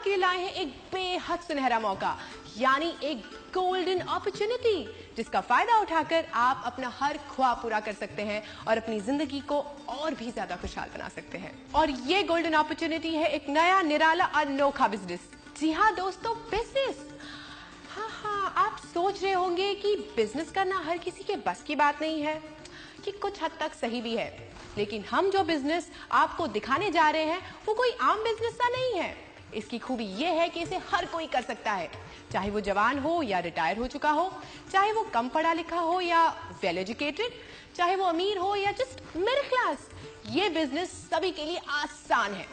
आपके लिए लाए हैं एक बेहद सुनहरा मौका, यानी एक गोल्डन अपॉर्चुनिटी, जिसका फायदा उठाकर आप अपना हर ख्वाब पूरा कर सकते हैं और अपनी जिंदगी को और भी ज्यादा खुशहाल बना सकते हैं। और ये गोल्डन अपॉर्चुनिटी है एक नया निराला अनोखा बिजनेस। जी हाँ दोस्तों, बिजनेस। हाँ, आप सोच रहे होंगे कि बिजनेस करना हर किसी के बस की बात नहीं है, कि कुछ हद तक सही भी है, लेकिन हम जो बिजनेस आपको दिखाने जा रहे हैं वो कोई आम बिजनेस सा नहीं है। इसकी खूबी ये है कि इसे हर कोई कर सकता है, चाहे वो जवान हो या रिटायर हो चुका हो, चाहे वो कम पढ़ा लिखा हो या वेल एजुकेटेड, चाहे वो अमीर हो या जस्ट मिडिल क्लास। ये बिजनेस सभी के लिए आसान है।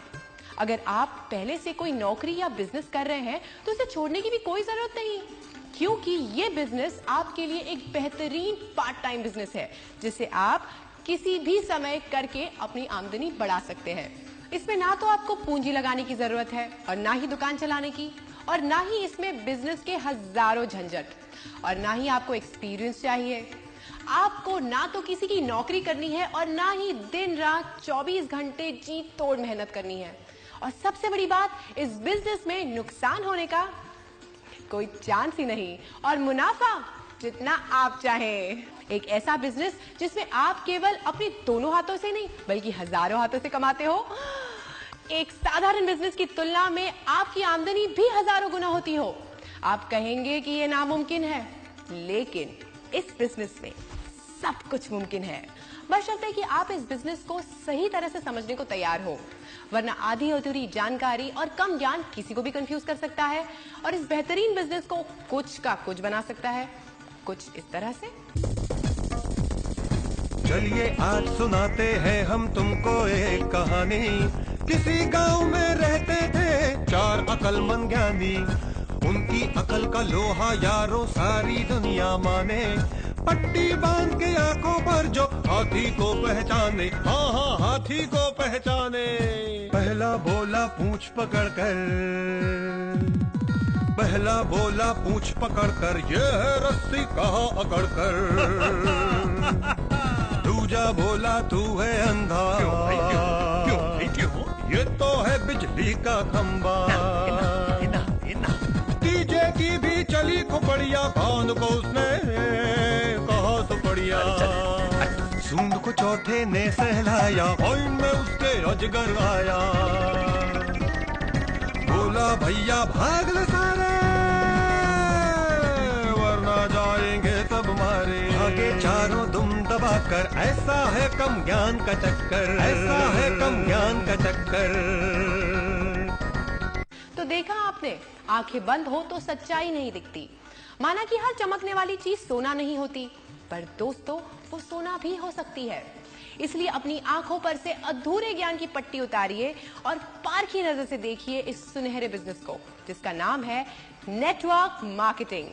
अगर आप पहले से कोई नौकरी या बिजनेस कर रहे हैं तो इसे छोड़ने की भी कोई जरूरत नहीं, क्योंकि ये बिजनेस आपके लिए एक बेहतरीन पार्ट टाइम बिजनेस है, जिसे आप किसी भी समय करके अपनी आमदनी बढ़ा सकते हैं। इसमें ना तो आपको पूंजी लगाने की जरूरत है और ना ही दुकान चलाने की, और ना ही इसमें बिजनेस के हजारों झंझट, और ना ही आपको एक्सपीरियंस चाहिए। आपको ना तो किसी की नौकरी करनी है और ना ही दिन रात 24 घंटे जी तोड़ मेहनत करनी है। और सबसे बड़ी बात, इस बिजनेस में नुकसान होने का कोई चांस ही नहीं, और मुनाफा जितना आप चाहें। एक ऐसा बिजनेस जिसमें आप केवल अपने दोनों हाथों से नहीं बल्कि हजारों हाथों से कमाते हो। एक साधारण बिजनेस की तुलना में आपकी आमदनी भी हजारों गुना होती हो। आप कहेंगे कि यह नामुमकिन है, लेकिन इस बिजनेस में सब कुछ मुमकिन है, बशर्ते कि आप इस बिजनेस को सही तरह से समझने को तैयार हो, वरना आधी अधूरी जानकारी और कम ज्ञान किसी को भी कंफ्यूज कर सकता है और इस बेहतरीन बिजनेस को कुछ का कुछ बना सकता है। कुछ इस तरह से। चलिए आज सुनाते हैं हम तुमको एक कहानी। किसी गांव में रहते थे 4 अकलमंद ज्ञानी। उनकी अकल का लोहा यारों सारी दुनिया माने। पट्टी बांध के आंखों पर जो हाथी को पहचाने, हाँ हाथी को पहचाने। पहला बोला पूंछ पकड़कर, पहला बोला पूंछ पकड़कर, ये है रस्सी कहाँ अकड़कर। दूजा बोला तू है अंधा, क्यों? ये तो है बिजली का खंबा। तीजे की भी चली खोपड़िया, कान को उसने कहा सुपड़िया। सूंड को चौथे ने सहलाया, कोइन में उसके अजगर आया। बोला भैया भाग ले सारे, वरना जाएंगे सब मारे। आगे चारों दुम दबाकर, ऐसा है कम ज्ञान का चक्कर, ऐसा है कम ज्ञान का चक्कर। तो देखा आपने, आंखें बंद हो तो सच्चाई नहीं दिखती। माना कि हर चमकने वाली चीज सोना नहीं होती, पर दोस्तों वो सोना भी हो सकती है। इसलिए अपनी आंखों पर से अधूरे ज्ञान की पट्टी उतारिए और पारखी नजर से देखिए इस सुनहरे बिजनेस को, जिसका नाम है नेटवर्क मार्केटिंग।